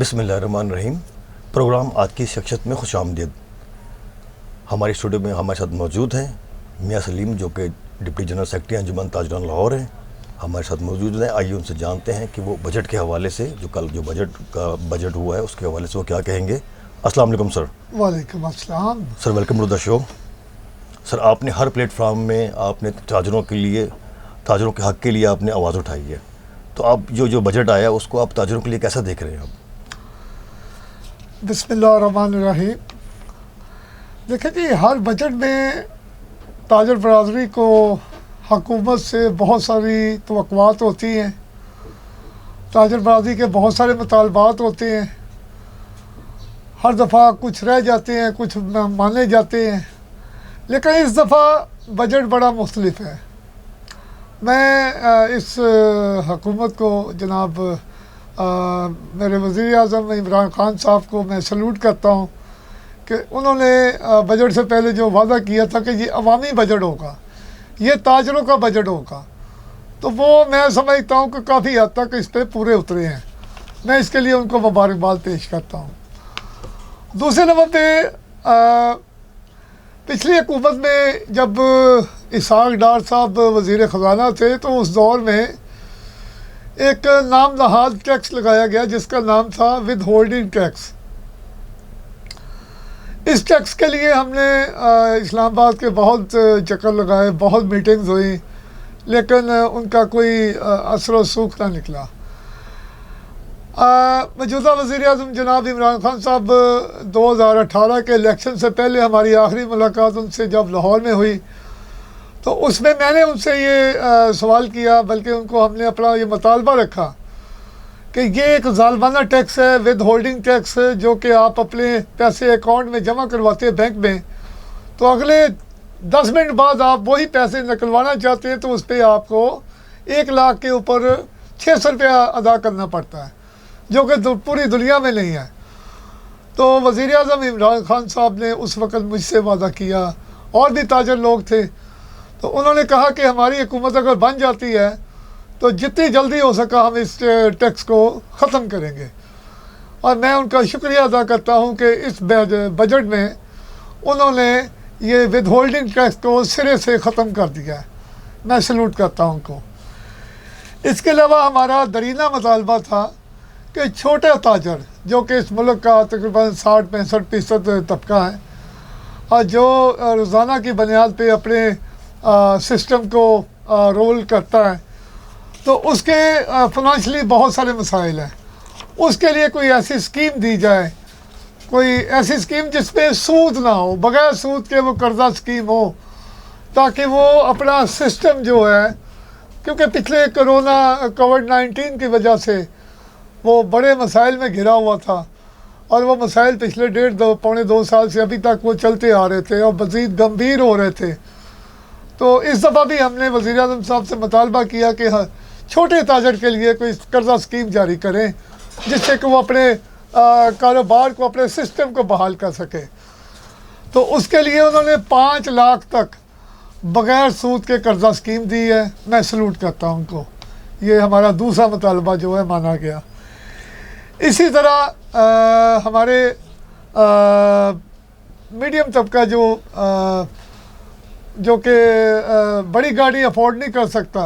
बिस्मिल्लाहिर्रहमानिर्रहीम। प्रोग्राम आज की शख्सियत में खुशामदीद। हमारी स्टूडियो में हमारे साथ मौजूद हैं मियाँ सलीम, जो कि डिप्टी जनरल सेक्रेटरी अंजुमन ताजरान लाहौर हैं। हमारे साथ मौजूद हैं। आइए उनसे जानते हैं कि वो बजट के हवाले से, जो कल जो बजट हुआ है उसके हवाले से वो क्या कहेंगे। अस्सलाम वालेकुम सर। वालेकुम अस्सलाम sir, welcome to the show. Sir, आपने हर प्लेटफार्म में आपने ताजरों के हक़ के लिए आपने आवाज़ उठाई है, तो आप जो बजट आया उसको आप ताजरों के लिए कैसा देख रहे हैं आप? बिस्मिल्लाहिर्रहमानिर्रहीम। देखिए जी, हर बजट में ताजर बरादरी को हुकूमत से बहुत सारी तवक्कुआत होती हैं, ताजर बरादरी के बहुत सारे मुतालबात होते हैं। हर दफ़ा कुछ रह जाते हैं, कुछ माने जाते हैं, लेकिन इस दफ़ा बजट बड़ा मुख्तलिफ है। मैं इस हुकूमत को जनाब मेरे वज़ीर आज़म इमरान ख़ान साहब को मैं सल्यूट करता हूँ कि उन्होंने बजट से पहले जो वादा किया था कि ये अवामी बजट होगा, ये ताजरों का बजट होगा, तो वो मैं समझता हूँ कि काफ़ी हद तक इस पर पूरे उतरे हैं। मैं इसके लिए उनको मुबारकबाद पेश करता हूँ। दूसरे नंबर पे पिछली हुकूमत में जब इसहाक डार साहब वज़ीर ख़ज़ाना थे, तो उस दौर में एक नाम नहाद टैक्स लगाया गया जिसका नाम था विद होल्डिंग टैक्स। इस टैक्स के लिए हमने इस्लामाबाद के बहुत चक्कर लगाए, बहुत मीटिंग्स हुई, लेकिन उनका कोई असर व सूख ना निकला। मौजूदा वज़ीर आज़म जनाब इमरान ख़ान साहब 2018 के इलेक्शन से पहले हमारी आखिरी मुलाकात उनसे जब लाहौर में हुई, तो उसमें मैंने उनसे ये सवाल किया, बल्कि उनको हमने अपना ये मुतालबा रखा कि ये एक ज़ालिमाना टैक्स है, विद होल्डिंग टैक्स, जो कि आप अपने पैसे अकाउंट में जमा करवाते हैं बैंक में, तो अगले 10 मिनट बाद आप वही पैसे निकलवाना चाहते हैं तो उस पर आपको 1 लाख के ऊपर 600 रुपया अदा करना पड़ता है, जो कि पूरी दुनिया में नहीं है। तो वज़ीर आज़म इमरान ख़ान साहब ने उस वक़्त मुझसे वादा किया, और भी ताजर लोग थे, तो उन्होंने कहा कि हमारी हुकूमत अगर बन जाती है तो जितनी जल्दी हो सका हम इस टैक्स को ख़त्म करेंगे। और मैं उनका शुक्रिया अदा करता हूँ कि इस बजट में उन्होंने ये विद होल्डिंग टैक्स को सिरे से ख़त्म कर दिया है। मैं सल्यूट करता हूँ उनको। इसके अलावा हमारा दरीना मुतालबा था कि छोटे ताजर, जो कि इस मुल्क का तकरीबन 60-65% तबका है और जो रोज़ाना की बुनियाद पे अपने सिस्टम को रोल करता है, तो उसके फाइनेंशियली बहुत सारे मसाइल हैं। उसके लिए कोई ऐसी स्कीम दी जाए, कोई ऐसी स्कीम जिसमें सूद ना हो, बगैर सूद के वो कर्जा स्कीम हो, ताकि वो अपना सिस्टम जो है, क्योंकि पिछले कोविड-19 की वजह से वो बड़े मसाइल में घिरा हुआ था, और वो मसाइल पिछले 1.5-2 साल से अभी तक वो चलते आ रहे थे और मज़ीद गंभीर हो रहे थे। तो इस दफ़ा भी हमने वज़ीर आज़म साहब से मुतालबा किया कि छोटे ताजर के लिए कोई कर्जा स्कीम जारी करें, जिससे कि वो अपने कारोबार को, अपने सिस्टम को बहाल कर सके। तो उसके लिए उन्होंने 5 लाख तक बग़ैर सूद के कर्जा स्कीम दी है। मैं सल्यूट करता हूँ उनको। ये हमारा दूसरा मुतालबा जो है माना गया। इसी तरह हमारे मीडियम तबका जो कि बड़ी गाड़ी अफोर्ड नहीं कर सकता,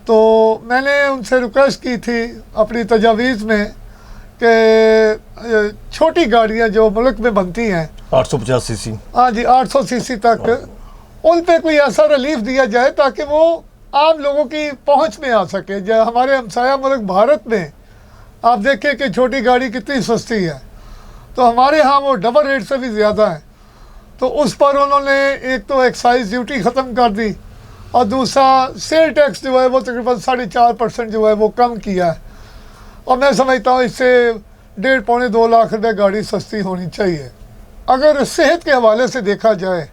तो मैंने उनसे रिक्वेस्ट की थी अपनी तजावीज़ में कि छोटी गाड़ियां जो मुल्क में बनती हैं 850 सीसी, हाँ जी, 800 सीसी तक, उन पे कोई ऐसा रिलीफ दिया जाए ताकि वो आम लोगों की पहुंच में आ सके। जो हमारे हमसाया मुल्क भारत में आप देखें कि छोटी गाड़ी कितनी सस्ती है, तो हमारे यहाँ वो डबल रेट से भी ज़्यादा है। तो उस पर उन्होंने एक तो एक्साइज ड्यूटी ख़त्म कर दी, और दूसरा सेल टैक्स जो है वो तकरीबन 4.5% जो है वो कम किया है। और मैं समझता हूँ इससे 1.5-2 लाख रुपये गाड़ी सस्ती होनी चाहिए। अगर सेहत के हवाले से देखा जाए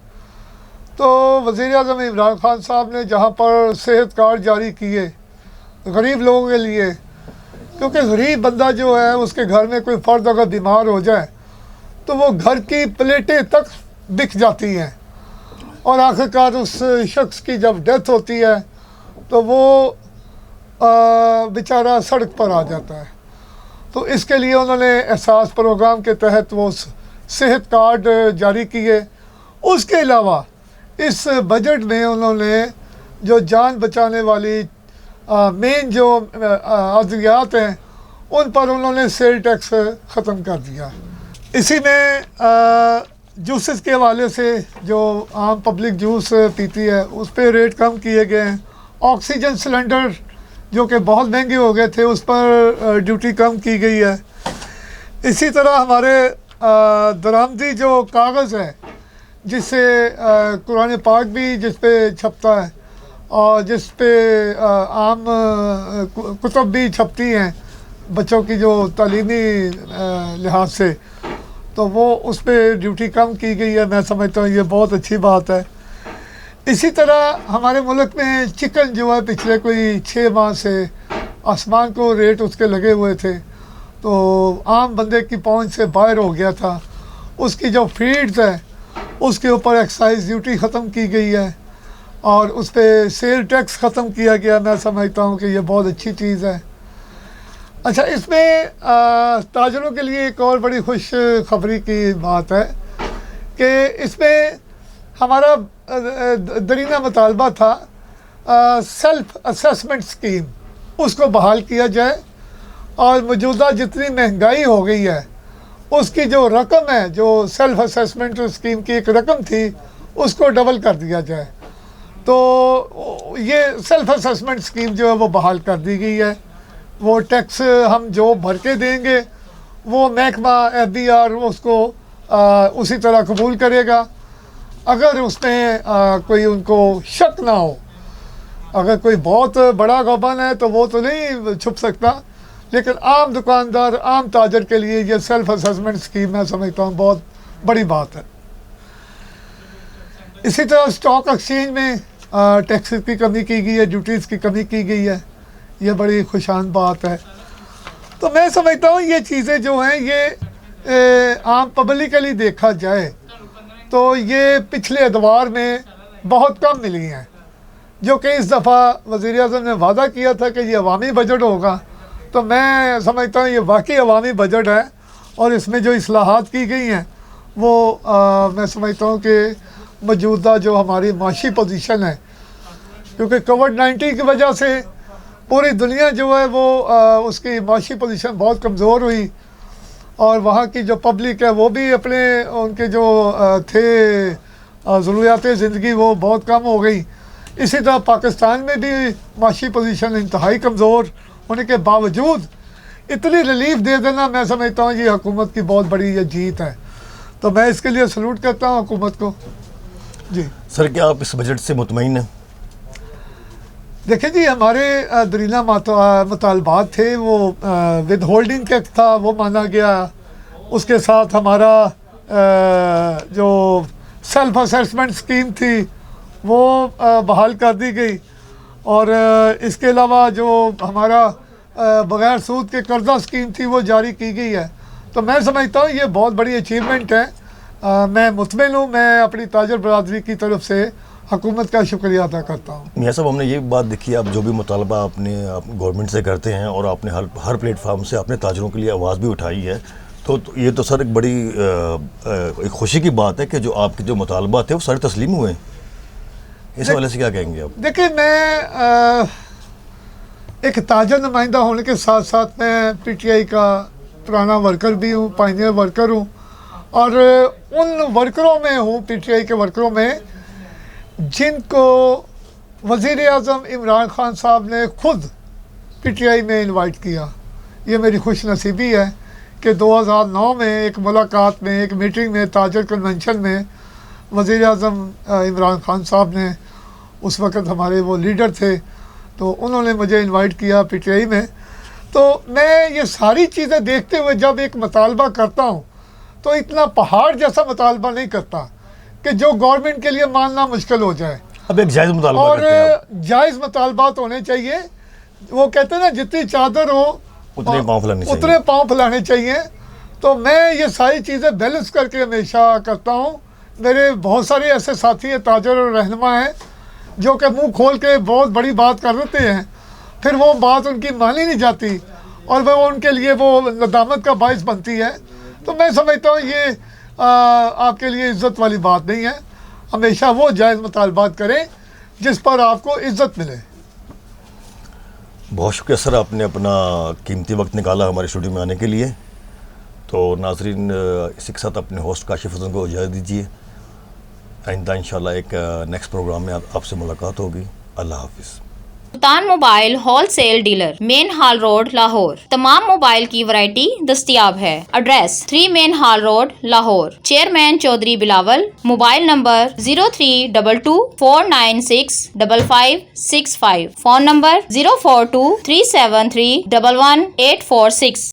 तो वज़ीर आज़म इमरान ख़ान साहब ने जहाँ पर सेहत कार्ड जारी किए गरीब लोगों के लिए, क्योंकि गरीब बंदा जो है उसके घर में कोई फ़र्द अगर बीमार हो जाए तो वो घर की प्लेटें तक बिक जाती हैं, और आखिरकार उस शख्स की जब डेथ होती है तो वो बेचारा सड़क पर आ जाता है। तो इसके लिए उन्होंने एहसास प्रोग्राम के तहत वो सेहत कार्ड जारी किए। उसके अलावा इस बजट में उन्होंने जो जान बचाने वाली मेन जो अद्वियात हैं उन पर उन्होंने सेल टैक्स ख़त्म कर दिया। इसी में जूसेस के हवाले से जो आम पब्लिक जूस पीती है उस पर रेट कम किए गए हैं। ऑक्सीजन सिलेंडर जो कि बहुत महंगे हो गए थे उस पर ड्यूटी कम की गई है। इसी तरह हमारे दरामदी जो कागज़ है जिससे कुरान पाक भी जिस पे छपता है और जिस पे आम कुतुब भी छपती हैं बच्चों की जो तालीमी लिहाज से, तो वो उस पर ड्यूटी कम की गई है। मैं समझता हूँ ये बहुत अच्छी बात है। इसी तरह हमारे मुल्क में चिकन जो है पिछले कोई 6 माह से आसमान को रेट उसके लगे हुए थे, तो आम बंदे की पहुंच से बाहर हो गया था। उसकी जो फीड्स है उसके ऊपर एक्साइज ड्यूटी ख़त्म की गई है और उस पर सेल टैक्स ख़त्म किया गया। मैं समझता हूँ कि ये बहुत अच्छी चीज़ है। अच्छा, इसमें ताजरों के लिए एक और बड़ी खुश खबरी की बात है कि इसमें हमारा दरीना मुतालबा था सेल्फ असेसमेंट स्कीम, उसको बहाल किया जाए और मौजूदा जितनी महंगाई हो गई है उसकी जो रकम है, जो सेल्फ असेसमेंट स्कीम की एक रकम थी, उसको डबल कर दिया जाए। तो ये सेल्फ असेसमेंट स्कीम जो है वो बहाल कर दी गई है। वो टैक्स हम जो भर के देंगे वो महकमा FBR उसको उसी तरह कबूल करेगा। अगर उसमें कोई उनको शक ना हो, अगर कोई बहुत बड़ा गबन है तो वो तो नहीं छुप सकता, लेकिन आम दुकानदार, आम ताजर के लिए ये सेल्फ असेसमेंट स्कीम मैं समझता हूँ बहुत बड़ी बात है। इसी तरह स्टॉक एक्सचेंज में टैक्स की कमी की गई है, ड्यूटीज़ की कमी की गई है, ये बड़ी खुशान बात है। तो मैं समझता हूँ ये चीज़ें जो हैं ये आम पब्लिकली देखा जाए तो ये पिछले अदवार में बहुत कम मिली हैं, जो कि इस दफ़ा वज़ीर-ए-आज़म ने वादा किया था कि ये अवामी बजट होगा। तो मैं समझता हूँ ये वाकई अवामी बजट है और इसमें जो इस्लाहात की गई हैं वो मैं समझता हूँ कि मौजूदा जो हमारी माशी पोजीशन है, क्योंकि कोविड-19 की वजह से पूरी दुनिया जो है वो उसकी माशी पोजीशन बहुत कमज़ोर हुई और वहाँ की जो पब्लिक है वो भी अपने उनके जो थे ज़रूरियात ज़िंदगी वो बहुत कम हो गई। इसी तरह पाकिस्तान में भी माशी पोजीशन इंतहाई कमज़ोर होने के बावजूद इतनी रिलीफ दे देना, मैं समझता हूँ ये हुकूमत की बहुत बड़ी ये जीत है। तो मैं इसके लिए सलूट करता हूँ हुकूमत को। जी सर, क्या आप इस बजट से मुतमईन हैं? देखिए जी, हमारे दरीना मुतालबात थे वो विद होल्डिंग टैक्स था वो माना गया, उसके साथ हमारा जो सेल्फ असेसमेंट स्कीम थी वो बहाल कर दी गई और इसके अलावा जो हमारा बग़ैर सूद के कर्जा स्कीम थी वो जारी की गई है। तो मैं समझता हूँ ये बहुत बड़ी अचीवमेंट है। मैं मुतमिन हूँ। मैं अपनी ताजर बरादरी की तरफ से हुकूमत का शुक्रिया अदा करता हूँ। मियाँ साहब, हमने ये बात देखी, आप जो भी मुतालबा अपने गवर्नमेंट से करते हैं और आपने हर प्लेटफार्म से अपने ताजरों के लिए आवाज़ भी उठाई है, तो ये तो सर एक बड़ी एक खुशी की बात है कि जो आपके जो मुतालबा थे वो सारे तस्लीम हुए हैं। इस हवाले से क्या कहेंगे आप? देखिए, मैं एक ताजर नुमाइंदा होने के साथ साथ मैं PTI का पुराना वर्कर भी हूँ, पायनियर वर्कर हूँ और उन वर्करों में हूँ, PTI के वर्करों में जिनको वज़ीर-ए-आज़म इमरान खान साहब ने खुद PTI में इनवाइट किया। ये मेरी खुश नसीबी है कि 2009 में एक मुलाकात में, एक मीटिंग में, ताजर कन्वेंशन में वज़ीर-ए-आज़म इमरान खान साहब ने, उस वक़्त हमारे वो लीडर थे, तो उन्होंने मुझे इनवाइट किया PTI में। तो मैं ये सारी चीज़ें देखते हुए जब एक मुतालबा करता हूँ तो इतना पहाड़ जैसा मुतालबा नहीं करता कि जो गवर्नमेंट के लिए मानना मुश्किल हो जाए। अब एक जायज़ मुतालबा और करते हैं आप। जायज़ मुतालबात होने चाहिए। वो कहते हैं ना, जितनी चादर हो उतने पाँव फैलाने चाहिए। उतने पाँव फैलाने चाहिए। तो मैं ये सारी चीज़ें बैलेंस करके हमेशा करता हूँ। मेरे बहुत सारे ऐसे साथी हैं, ताजर और रहनुमा हैं, जो कि मुंह खोल के बहुत बड़ी बात कर देते हैं, फिर वो बात उनकी मानी नहीं जाती और वो उनके लिए वो नदामत का बायस बनती है। तो मैं समझता हूँ ये आपके लिए इज़्ज़त वाली बात नहीं है। हमेशा वो जायज़ मुतालबात करें जिस पर आपको इज़्ज़त मिले। बहुत शुक्रिया सर, आपने अपना कीमती वक्त निकाला हमारे स्टूडियो में आने के लिए। तो नाजरीन, इसी के साथ अपने होस्ट काशिफ हसन को इजाज़त दीजिए। आइंदा इंशाल्लाह एक नेक्स्ट प्रोग्राम में आपसे मुलाकात होगी। अल्लाह हाफिज़। Sultan mobile wholesale dealer, main hall road, Lahore. तमाम मोबाइल की वैरायटी दस्तयाब है। Address 3 main hall road, Lahore. Chairman Chaudhry Bilawal. Mobile number 032249655565। Phone number 042373111846।